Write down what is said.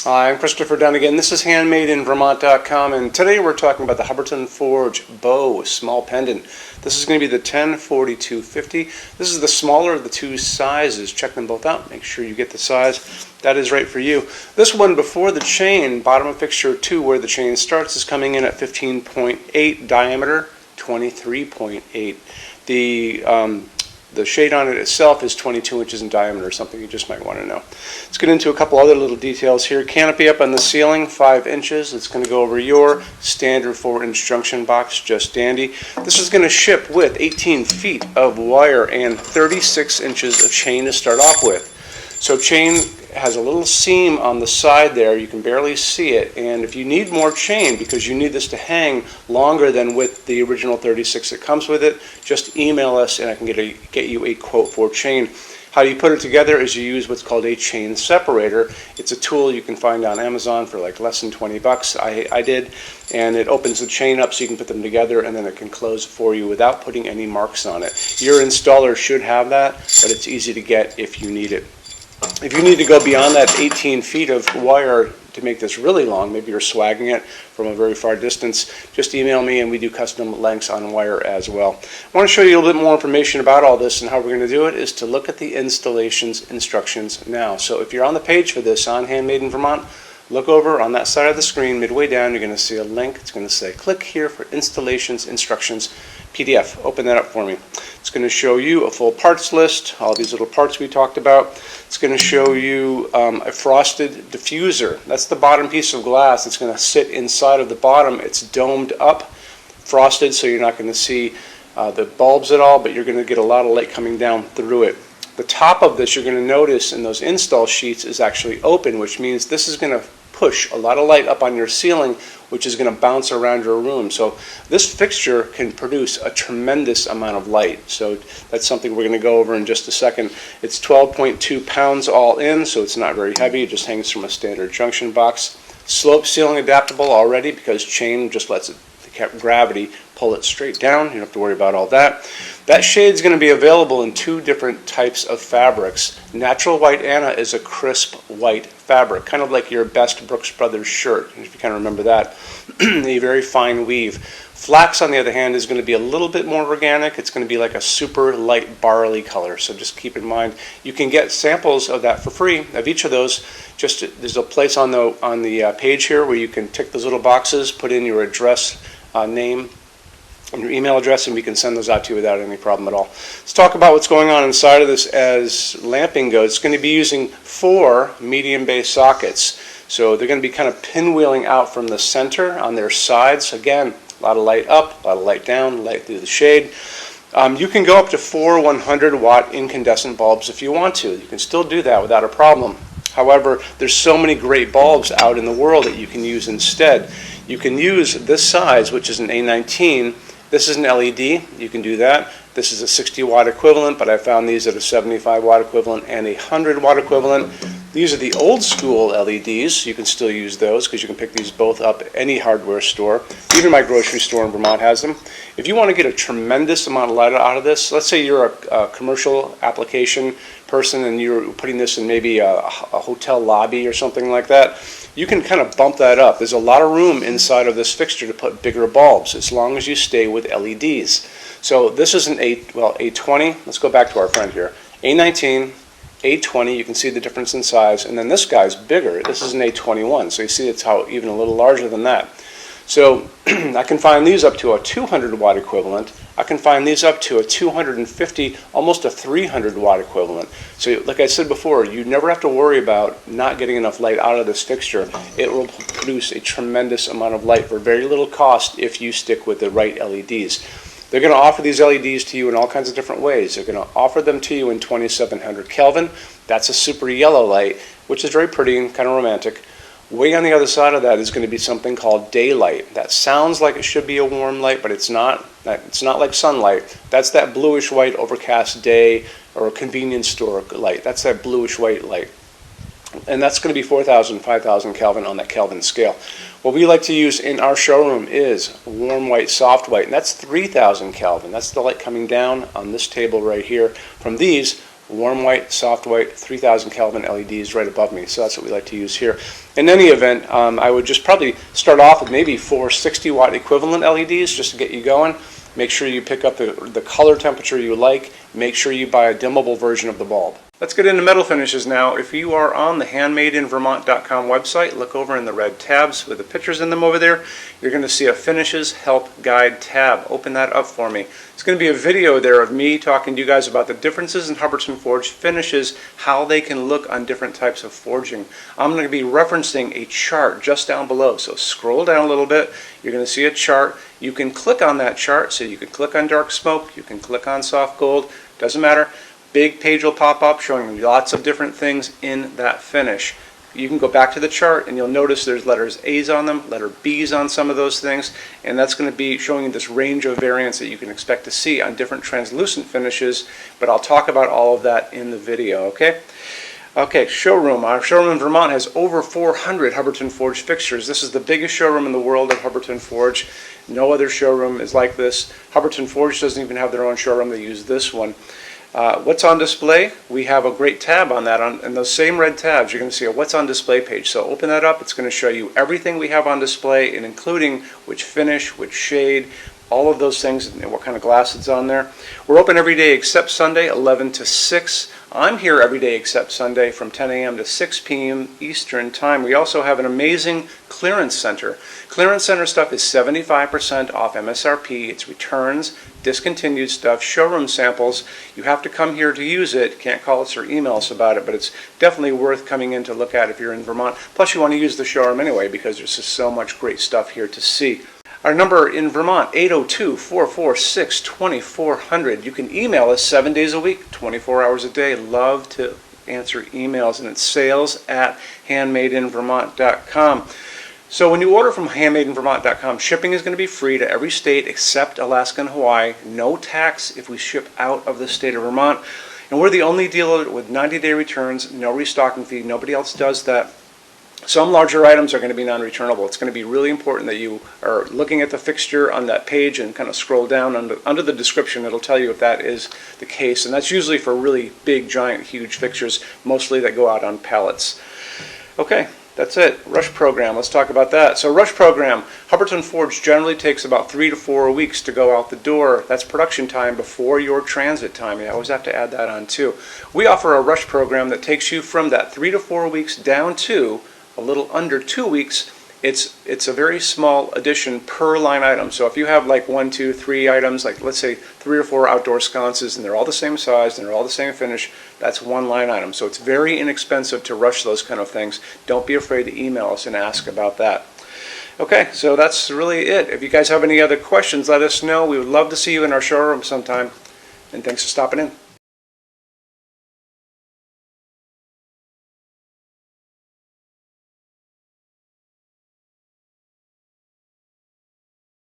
Hi, I'm Christopher Dunn again. This is HandmadeInVermont.com, and today we're talking about the Hubbardton Forge bow small pendant. This is going to be the 104250. This is the smaller of the two sizes. Check them both out. Make sure you get the size that is right for you. This one before the chain, bottom of fixture 2 where the chain starts, is coming in at 15.8 diameter, 23.8. The shade on it itself is 22 inches in diameter, something you just might want to know. Let's get into a couple other little details here. Canopy up on the ceiling, 5 inches. It's going to go over your standard 4-inch junction box, just dandy. This is going to ship with 18 feet of wire and 36 inches of chain to start off with. So chain has a little seam on the side there. You can barely see it, and if you need more chain because you need this to hang longer than with the original 36 that comes with it, just email us and I can get you a quote for chain. How you put it together is you use what's called a chain separator. It's a tool you can find on Amazon for like less than 20 bucks. I did, and it opens the chain up so you can put them together, and then it can close for you without putting any marks on it. Your installer should have that, but it's easy to get if you need it. If you need to go beyond that 18 feet of wire to make this really long, maybe you're swagging it from a very far distance, just email me and we do custom lengths on wire as well. I want to show you a little bit more information about all this, and how we're going to do it is to look at the installations instructions now. So if you're on the page for this on Handmade in Vermont, look over on that side of the screen, midway down, you're going to see a link. It's going to say click here for installations instructions PDF. Open that up for me. It's going to show you a full parts list, all these little parts we talked about. It's going to show you a frosted diffuser. That's the bottom piece of glass. It's going to sit inside of the bottom. It's domed up, frosted, so you're not going to see the bulbs at all, but you're going to get a lot of light coming down through it. The top of this, you're going to notice in those install sheets, is actually open, which means this is going to push a lot of light up on your ceiling, which is going to bounce around your room. So this fixture can produce a tremendous amount of light. So that's something we're going to go over in just a second. It's 12.2 pounds all in, so it's not very heavy. It just hangs from a standard junction box. Slope ceiling adaptable already because chain just lets it, gravity pull it straight down. You don't have to worry about all that. That shade is going to be available in 2 different types of fabrics. Natural White Anna is a crisp white fabric, kind of like your best Brooks Brothers shirt, if you kind of remember that. A very fine weave. Flax, on the other hand, is going to be a little bit more organic. It's going to be like a super light barley color, so just keep in mind. You can get samples of that for free, of each of those. There's a place on the page here where you can tick those little boxes, put in your address, name, and your email address, and we can send those out to you without any problem at all. Let's talk about what's going on inside of this as lamping goes. It's going to be using 4 medium bay sockets. So they're going to be kind of pinwheeling out from the center on their sides. Again, a lot of light up, a lot of light down, light through the shade. You can go up to 4 100-watt incandescent bulbs if you want to. You can still do that without a problem. However, there's so many great bulbs out in the world that you can use instead. You can use this size, which is an A19. This is an LED. You can do that. This is a 60-watt equivalent, but I found these at a 75-watt equivalent and a 100-watt equivalent. These are the old school LEDs. You can still use those because you can pick these both up at any hardware store. Even my grocery store in Vermont has them. If you want to get a tremendous amount of light out of this, let's say you're a commercial application person and you're putting this in maybe a hotel lobby or something like that, you can kind of bump that up. There's a lot of room inside of this fixture to put bigger bulbs as long as you stay with LEDs. So this is an A20. Let's go back to our friend here. A19, A20, you can see the difference in size, and then this guy's bigger. This is an A21, so you see it's how even a little larger than that. So I can find these up to a 200-watt equivalent. I can find these up to a 250, almost a 300-watt equivalent. So like I said before, you never have to worry about not getting enough light out of this fixture. It will produce a tremendous amount of light for very little cost if you stick with the right LEDs. They're going to offer these LEDs to you in all kinds of different ways. They're going to offer them to you in 2700 Kelvin. That's a super yellow light, which is very pretty and kind of romantic. Way on the other side of that is going to be something called daylight. That sounds like it should be a warm light, but it's not. It's not like sunlight. That's that bluish white overcast day or a convenience store light. That's that bluish white light. And that's going to be 4,000, 5,000 Kelvin on that Kelvin scale. What we like to use in our showroom is warm white, soft white, and that's 3,000 Kelvin. That's the light coming down on this table right here. From these, warm white, soft white, 3000 Kelvin LEDs right above me. So that's what we like to use here. In any event, I would just probably start off with maybe 4 60 watt equivalent LEDs just to get you going. Make sure you pick up the color temperature you like. Make sure you buy a dimmable version of the bulb. Let's get into metal finishes now. If you are on the HandmadeInVermont.com website, look over in the red tabs with the pictures in them over there. You're going to see a Finishes Help Guide tab. Open that up for me. It's going to be a video there of me talking to you guys about the differences in Hubbardton forged finishes, how they can look on different types of forging. I'm going to be referencing a chart just down below, so scroll down a little bit. You're going to see a chart. You can click on that chart, so you can click on dark smoke, you can click on soft gold, doesn't matter. Big page will pop up showing you lots of different things in that finish. You can go back to the chart and you'll notice there's letters A's on them, letter B's on some of those things, and that's going to be showing you this range of variants that you can expect to see on different translucent finishes, but I'll talk about all of that in the video, okay? Okay, showroom. Our showroom in Vermont has over 400 Hubbardton Forge fixtures. This is the biggest showroom in the world of Hubbardton Forge. No other showroom is like this. Hubbardton Forge doesn't even have their own showroom. They use this one. What's on display? We have a great tab on that. And those same red tabs, you're going to see a what's on display page. So open that up. It's going to show you everything we have on display, and including which finish, which shade, all of those things, and what kind of glass it's on there. We're open every day except Sunday, 11 to 6. I'm here every day except Sunday from 10 a.m. to 6 p.m. Eastern Time. We also have an amazing clearance center. Clearance center stuff is 75% off MSRP. It's returns, discontinued stuff, showroom samples. You have to come here to use it. Can't call us or email us about it, but it's definitely worth coming in to look at if you're in Vermont. Plus you want to use the showroom anyway because there's just so much great stuff here to see. Our number in Vermont, 802-446-2400. You can email us 7 days a week, 24 hours a day. Love to answer emails, and it's sales@HandmadeInVermont.com. So when you order from HandmadeInVermont.com, shipping is going to be free to every state except Alaska and Hawaii. No tax if we ship out of the state of Vermont. And we're the only dealer with 90-day returns, no restocking fee. Nobody else does that. Some larger items are going to be non-returnable. It's going to be really important that you are looking at the fixture on that page and kind of scroll down under the description. It'll tell you if that is the case. And that's usually for really big, giant, huge fixtures, mostly that go out on pallets. Okay, that's it. Rush program. Let's talk about that. So rush program, Hubbardton Forge generally takes about 3 to 4 weeks to go out the door. That's production time before your transit time. You always have to add that on too. We offer a rush program that takes you from that 3 to 4 weeks down to a little under 2 weeks. It's a very small addition per line item. So if you have like 1, 2, 3 items, like let's say 3 or 4 outdoor sconces, and they're all the same size and they're all the same finish, that's one line item. So it's very inexpensive to rush those kind of things. Don't be afraid to email us and ask about that. Okay, so that's really it. If you guys have any other questions, let us know. We would love to see you in our showroom sometime. And thanks for stopping in.